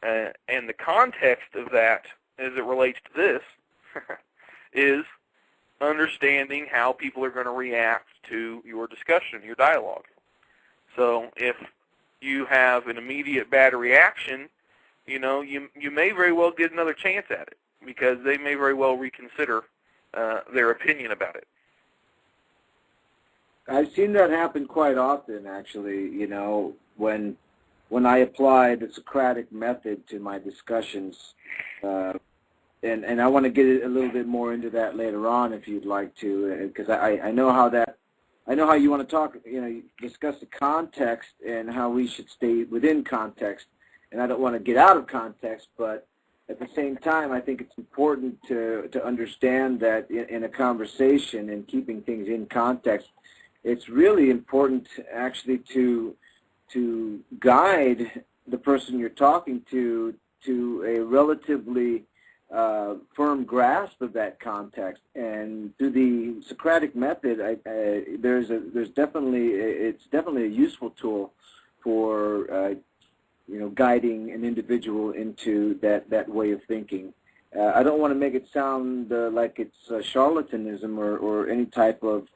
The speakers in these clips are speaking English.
And the context of that, as it relates to this, is understanding how people are going to react to your discussion, your dialogue. So if you have an immediate bad reaction, you may very well get another chance at it, because they may very well reconsider their opinion about it. I've seen that happen quite often, actually, when I apply the Socratic method to my discussions, and I want to get a little bit more into that later on if you'd like to, because I know how you want to talk, discuss the context and how we should stay within context, and I don't want to get out of context, but at the same time, I think it's important to understand that in a conversation and keeping things in context, it's really important actually to guide the person you're talking to a relatively firm grasp of that context. And through the Socratic method, it's definitely a useful tool for guiding an individual into that way of thinking. I don't want to make it sound like it's charlatanism or any type of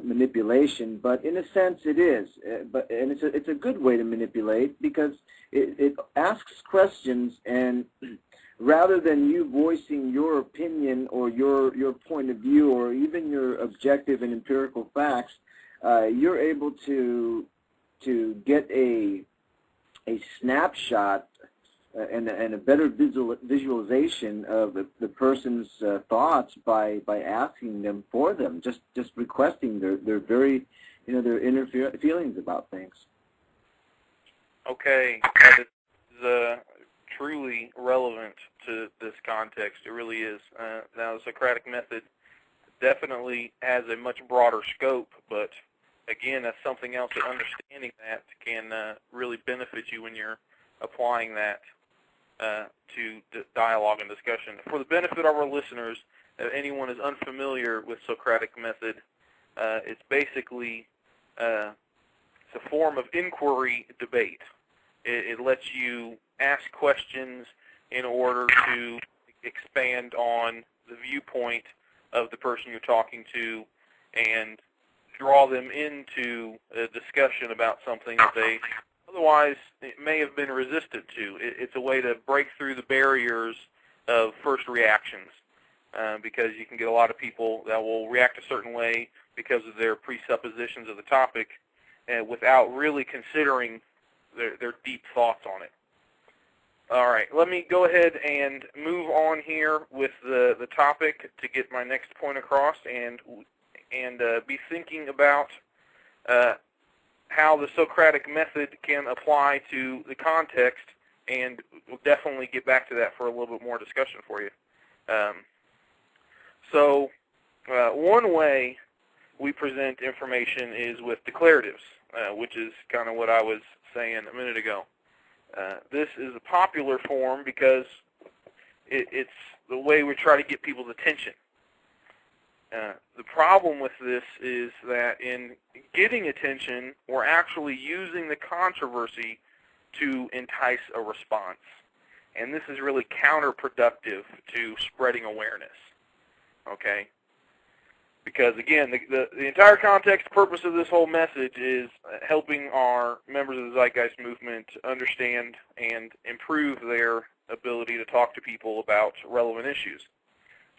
manipulation, but in a sense it is. And it's a good way to manipulate, because it asks questions, and rather than you voicing your opinion or your point of view or even your objective and empirical facts, you're able to get a snapshot and a better visualization of the person's thoughts by asking them for them, just requesting their very, their inner feelings about things. Okay, that is truly relevant to this context. It really is. Now, the Socratic method definitely has a much broader scope, but again, that's something else that understanding that can really benefit you when you're applying that to dialogue and discussion. For the benefit of our listeners, if anyone is unfamiliar with Socratic method, it's basically it's a form of inquiry debate. It lets you ask questions in order to expand on the viewpoint of the person you're talking to and draw them into a discussion about something that they otherwise may have been resistant to. It's a way to break through the barriers of first reactions, because you can get a lot of people that will react a certain way because of their presuppositions of the topic without really considering their deep thoughts on it. All right, let me go ahead and move on here with the topic to get my next point across, and be thinking about how the Socratic method can apply to the context, and we'll definitely get back to that for a little bit more discussion for you. So one way we present information is with declaratives, which is kind of what I was saying a minute ago. This is a popular form because it's the way we try to get people's attention. The problem with this is that in getting attention, we're actually using the controversy to entice a response. And this is really counterproductive to spreading awareness. Okay? Because, again, the entire context purpose of this whole message is helping our members of the Zeitgeist movement understand and improve their ability to talk to people about relevant issues.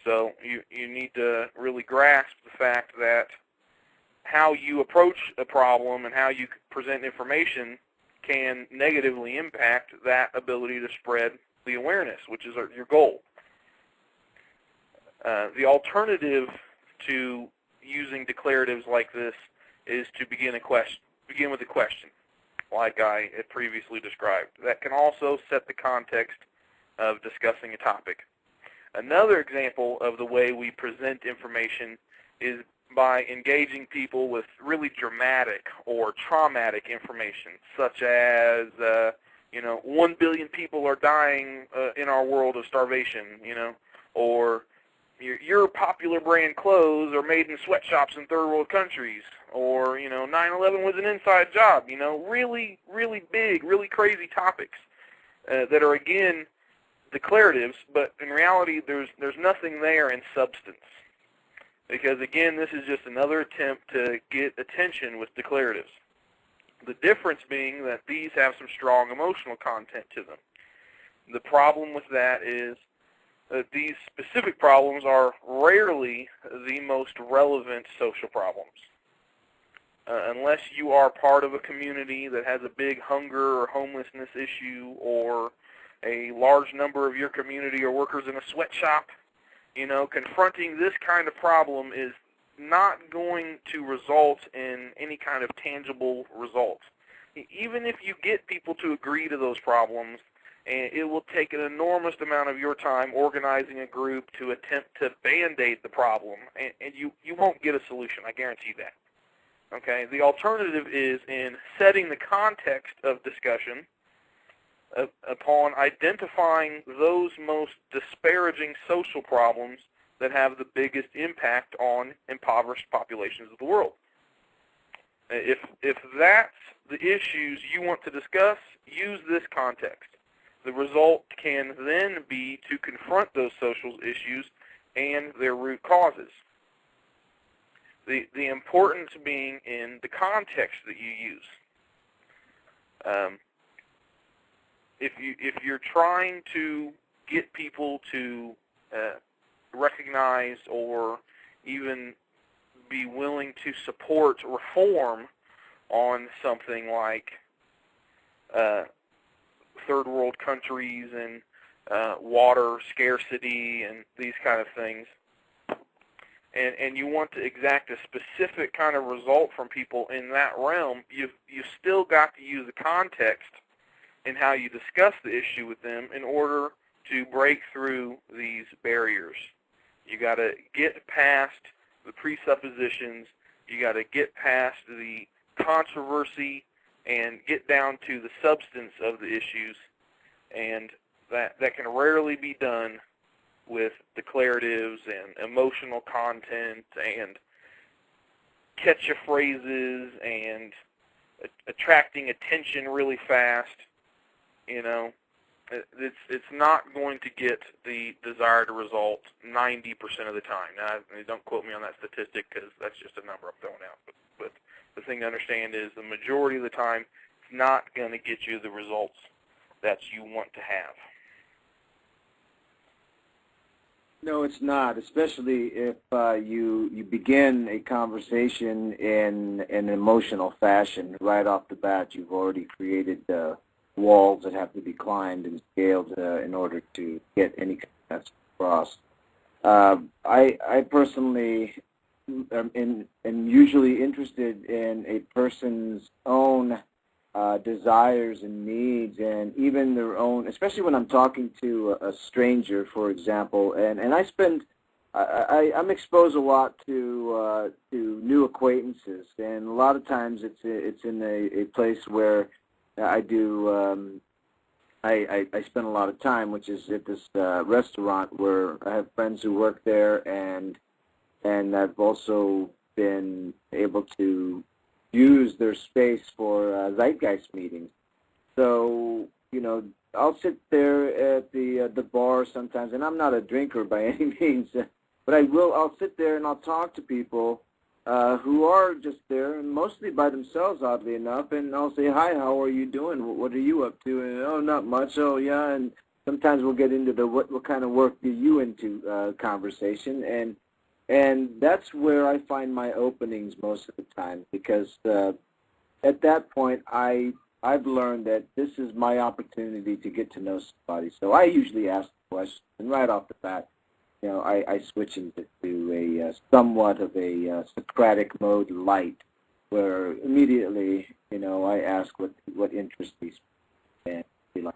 So you need to really grasp the fact that how you approach a problem and how you present information can negatively impact that ability to spread the awareness, which is your goal. The alternative to using declaratives like this is to begin with a question, like I had previously described. That can also set the context of discussing a topic. Another example of the way we present information is by engaging people with really dramatic or traumatic information, such as 1 billion people are dying in our world of starvation, or your popular brand clothes are made in sweatshops in third world countries, or 9/11 was an inside job. Really, really big, really crazy topics. that are, again, declaratives, but in reality there's nothing there in substance. Because, again, this is just another attempt to get attention with declaratives. The difference being that these have some strong emotional content to them. The problem with that is that these specific problems are rarely the most relevant social problems. Unless you are part of a community that has a big hunger or homelessness issue, or a large number of your community are workers in a sweatshop, confronting this kind of problem is not going to result in any kind of tangible results. Even if you get people to agree to those problems, it will take an enormous amount of your time organizing a group to attempt to band-aid the problem, and you won't get a solution, I guarantee that. Okay? The alternative is in setting the context of discussion upon identifying those most disparaging social problems that have the biggest impact on impoverished populations of the world. If that's the issues you want to discuss, use this context. The result can then be to confront those social issues and their root causes. The importance being in the context that you use. If you're trying to get people to recognize or even be willing to support reform on something like third world countries and water scarcity and these kind of things, and you want to exact a specific kind of result from people in that realm, you've still got to use the context in how you discuss the issue with them in order to break through these barriers. You got to get past the presuppositions, you got to get past the controversy and get down to the substance of the issues, and that can rarely be done with declaratives and emotional content and catchy phrases and attracting attention really fast. It's not going to get the desired result 90% of the time. Now, don't quote me on that statistic because that's just a number I'm throwing out. But the thing to understand is the majority of the time, it's not going to get you the results that you want to have. No, it's not, especially if you begin a conversation in an emotional fashion. Right off the bat, you've already created walls that have to be climbed and scaled in order to get any kind of message across. I personally am usually interested in a person's own desires and needs, and even their own, especially when I'm talking to a stranger, for example. And I'm exposed a lot to new acquaintances, and a lot of times it's in a place where I do I spend a lot of time, which is at this restaurant where I have friends who work there, and I've also been able to use their space for zeitgeist meetings. So, I'll sit there at the bar sometimes, and I'm not a drinker by any means, but I'll sit there and I'll talk to people who are just there, and mostly by themselves, oddly enough, and I'll say, hi, how are you doing? What are you up to? And, oh, not much. Oh, yeah, and sometimes we'll get into the what kind of work do you into conversation, and that's where I find my openings most of the time, because at that point I've learned that this is my opportunity to get to know somebody. So I usually ask the question, and right off the bat, I switch into a somewhat of a Socratic mode light, where immediately, I ask what interests these people and like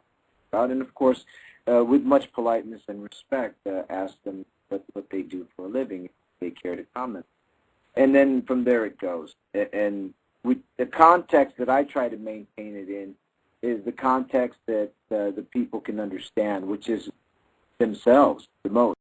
about, and of course, with much politeness and respect, ask them what they do for a living, if they care to comment, and then from there it goes. And the context that I try to maintain it in is the context that the people can understand, which is themselves the most.